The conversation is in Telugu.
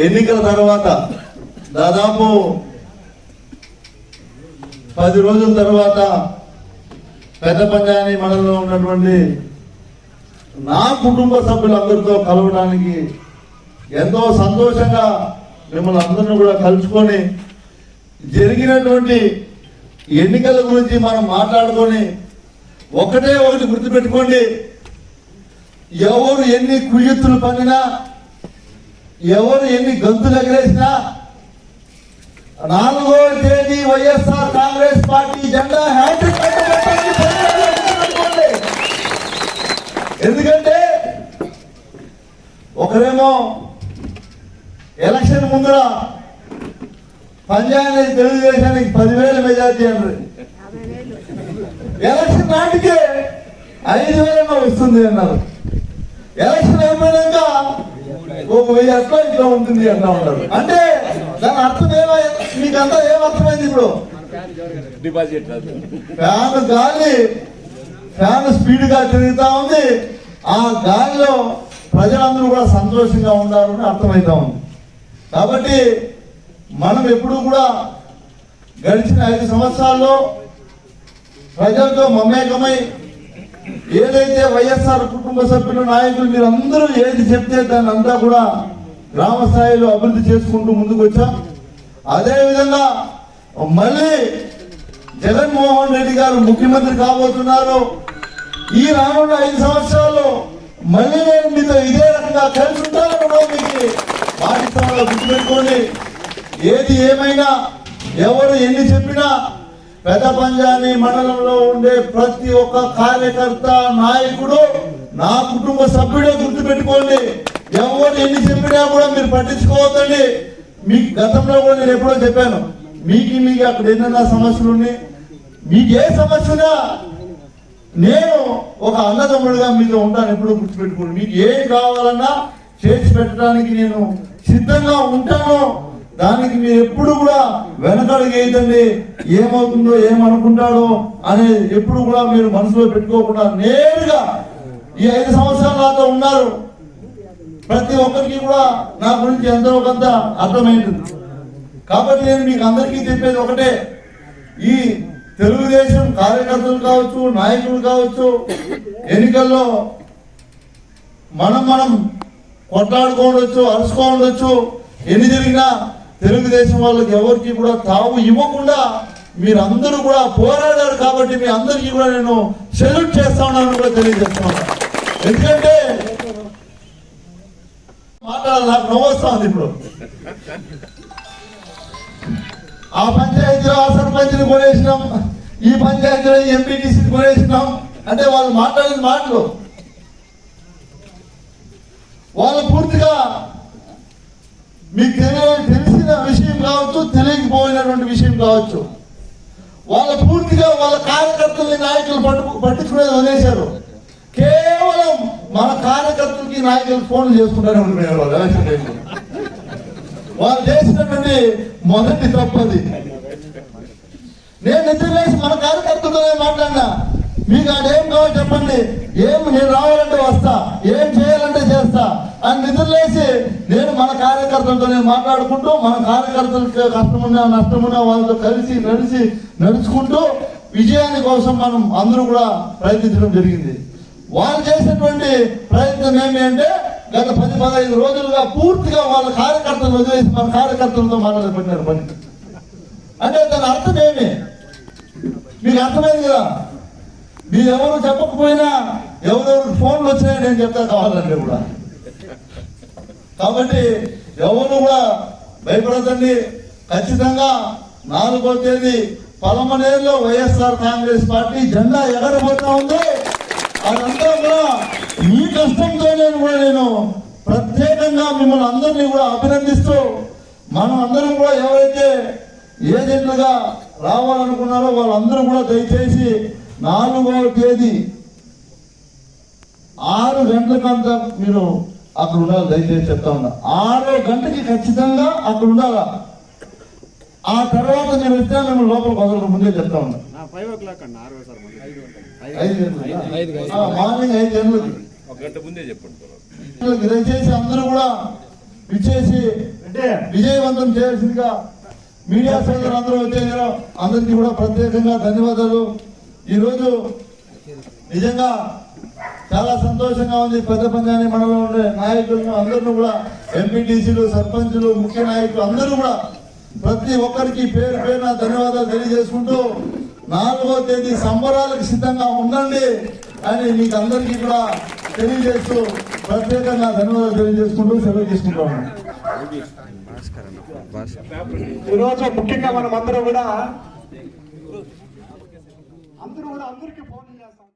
ఎన్నికల తర్వాత దాదాపు 10 రోజుల తర్వాత పెద్దపంజాని మండలంలో ఉన్నటువంటి నా కుటుంబ సభ్యులందరితో కలవడానికి ఎంతో సంతోషంగా మిమ్మల్ని అందరినీ కూడా కలుసుకొని జరిగినటువంటి ఎన్నికల గురించి మనం మాట్లాడుకొని ఒకటి గుర్తుపెట్టుకోండి, ఎవరు ఎన్ని కుయ్యెత్తులు పన్నినా, ఎవరు ఎన్ని గంతులు ఎగరేసినా 4వ తేదీ వైఎస్ఆర్ కాంగ్రెస్ పార్టీ జెండా హ్యాట్రిక్. ఎందుకంటే ఒకరేమో ఎలక్షన్ ముందర పంజాబ్ తెలుగుదేశానికి 10,000 మెజార్టీ అన్నారు, ఎలక్షన్ నాటికే 5,000 వస్తుంది అన్నారు, ఎలక్షన్ అయిపోయినాక 1,000 అట్లా ఇట్లా ఉంటుంది అంటా ఉంటారు. అంటే దాని అర్థం మీకంతా ఏమర్థమైంది? ఇప్పుడు డిపాజిట్ ఫ్యాన్ స్పీడ్ గా తిరుగుతా ఉంది, ఆ గాలిలో ప్రజలందరూ కూడా సంతోషంగా ఉండాలని అర్థమవుతా ఉంది. కాబట్టి మనం ఎప్పుడు కూడా గడిచిన 5 సంవత్సరాల్లో ప్రజలతో మమేకమై ఏదైతే వైఎస్ఆర్ కుటుంబ సభ్యులు నాయకులు మీరందరూ ఏది చెప్తే దాన్ని అంతా కూడా గ్రామ స్థాయిలో అభివృద్ధి చేసుకుంటూ ముందుకు వచ్చాం. అదేవిధంగా మళ్ళీ జగన్మోహన్ రెడ్డి గారు ముఖ్యమంత్రి కాబోతున్నారు. ఈ రానున్న 5 సంవత్సరాల్లో మళ్ళీ నేను మీతో ఇదే రకంగా కలిసి ఉంటానని మీకు పాఠశాలలో గుర్తుపెట్టుకోండి. ఏది ఏమైనా ఎవరు ఎన్ని చెప్పినా పెద్దపంజాని మండలంలో ఉండే ప్రతి ఒక్క కార్యకర్త నాయకుడు నా కుటుంబ సభ్యుడే. గుర్తుపెట్టుకోండి, ఎవరు ఎన్ని చెప్పినా కూడా మీరు పట్టించుకోవద్దండి. మీకు గతంలో కూడా నేను ఎప్పుడో చెప్పాను, మీకు అక్కడ ఎన్నైనా సమస్యలు ఉన్నాయి, మీకు ఏ సమస్య ఉన్నా నేను ఒక అన్నదమ్ముడుగా మీతో ఉంటాను. ఎప్పుడూ గుర్తుపెట్టుకోండి, మీకు ఏం కావాలన్నా చేసి పెట్టడానికి నేను సిద్ధంగా ఉంటాను. దానికి మీరు ఎప్పుడు కూడా వెనకడుగు వేయదండి. ఏమవుతుందో ఏమనుకుంటాడో అనేది ఎప్పుడు కూడా మీరు మనసులో పెట్టుకోకుండా నేరుగా ఈ 5 సంవత్సరాలు నాతో ఉన్నారు. ప్రతి ఒక్కరికి కూడా నా గురించి ఎంతో కొంత అర్థమైంది. కాబట్టి నేను మీకు అందరికీ చెప్పేది ఒకటే, ఈ తెలుగుదేశం కార్యకర్తలు కావచ్చు, నాయకులు కావచ్చు, ఎన్నికల్లో మనం కొట్లాడుకోవచ్చు, అరుచుకోవచ్చు, ఎన్ని జరిగినా తెలుగుదేశం వాళ్ళకి ఎవరికి కూడా తావు ఇవ్వకుండా మీరందరూ కూడా పోరాడారు. కాబట్టి మీ అందరికీ కూడా నేను సెల్యూట్ చేస్తా ఉన్నాను కూడా తెలియజేస్తున్నాను. ఎందుకంటే మాట్లాడాలి, నాకు నవ్వు వస్తా ఉంది. ఇప్పుడు ఆ పంచాయతీలో ఆ సర్పంచ్ని కొనేసినాం, ఈ పంచాయతీలో ఎంపీటీసీని కొనేసినాం అంటే వాళ్ళు మాట్లాడిన మాటలు వాళ్ళు పూర్తిగా మీకు తెలిసిన విషయం కావచ్చు, తెలియకపోయినటువంటి విషయం కావచ్చు, వాళ్ళ పూర్తిగా వాళ్ళ కార్యకర్తల్ని నాయకులు పట్టించుకునేది వదిలేశారు. కేవలం మన కార్యకర్తలకి నాయకులు ఫోన్లు చేసుకుంటానే ఉంటున్నారు వాళ్ళు ఎలక్షన్ టైంలో. వాళ్ళు చేసినటువంటి మొదటి తప్పది. నేను నిద్ర లేసి మన కార్యకర్తలతోనే మాట్లాడినా, మీకు అదేం కావాలి చెప్పండి, నేను రావాలంటే వస్తా, ఏం చేయాలంటే చేస్తా అని నిద్రలేసి నేను మన కార్యకర్తలతో నేను మాట్లాడుకుంటూ మన కార్యకర్తలకు కష్టమున్నా నష్టమున్నా వాళ్ళతో కలిసి నడుచుకుంటూ విజయాని కోసం మనం అందరూ కూడా ప్రయత్నించడం జరిగింది. వాళ్ళు చేసినటువంటి ప్రయత్నం ఏమి అంటే గత 10-15 రోజులుగా పూర్తిగా వాళ్ళ కార్యకర్తలు వదిలేసి మన కార్యకర్తలతో మాట్లాడబడినారు పని. అంటే దాని అర్థం ఏమి మీకు అర్థమైంది కదా. మీరు ఎవరు చెప్పకపోయినా ఎవరెవరికి ఫోన్లు వచ్చినాయి నేను చెప్తా కావాలంటే కూడా. కాబట్టి ఎవరు కూడా భయపడదండి. ఖచ్చితంగా 4వ తేదీ పలమనేరులో వైఎస్ఆర్ కాంగ్రెస్ పార్టీ జెండా ఎగరబోతా ఉంది. అదంతా కూడా మీ కష్టంతో నేను ప్రత్యేకంగా మిమ్మల్ని అందరినీ కూడా అభినందిస్తూ మనం అందరం కూడా ఎవరైతే ఏజెంట్లుగా రావాలనుకున్నారో వాళ్ళందరూ కూడా దయచేసి 4వ తేదీ 6 గంటలకంతా మీరు అక్కడ ఉండాలి. దయచేసి చెప్తా ఉన్నా 6 గంటకి ఖచ్చితంగా అక్కడ ఉండాలా. ఆ తర్వాత నేను వచ్చినా మేము లోపల వదలక ముందే చెప్తా ఉన్నా. 5 o'clock అన్న 6 సార్ 5 గంటలకు మార్నింగ్ 5 గంటలకి ఒక గంట ముందే చెప్పండి. దయచేసి అందరూ కూడా విచ్చేసి విజయవంతం చేయాల్సిందిగా మీడియా సోదరులు అందరూ వచ్చారు. అందరికీ కూడా ప్రత్యేకంగా ధన్యవాదాలు. ఈరోజు నిజంగా చాలా సంతోషంగా ఉంది. పెద్ద పంజాని మండలంలో ఉండే నాయకులను అందరూ కూడా ఎంపీటీసీలు సర్పంచులు ముఖ్య నాయకులు అందరూ కూడా ప్రతి ఒక్కరికి పేరు పేరున ధన్యవాదాలు తెలియజేసుకుంటూ 4వ తేదీ సంబరాలకు సిద్ధంగా ఉండండి అని మీకు అందరికీ కూడా తెలియజేస్తూ ప్రత్యేకంగా ధన్యవాదాలు తెలియజేసుకుంటూ సెలవు తీసుకుంటాము. ఈరోజు ముఖ్యంగా మనం అందరూ కూడా అందరికీ ఫోన్ చేస్తాం.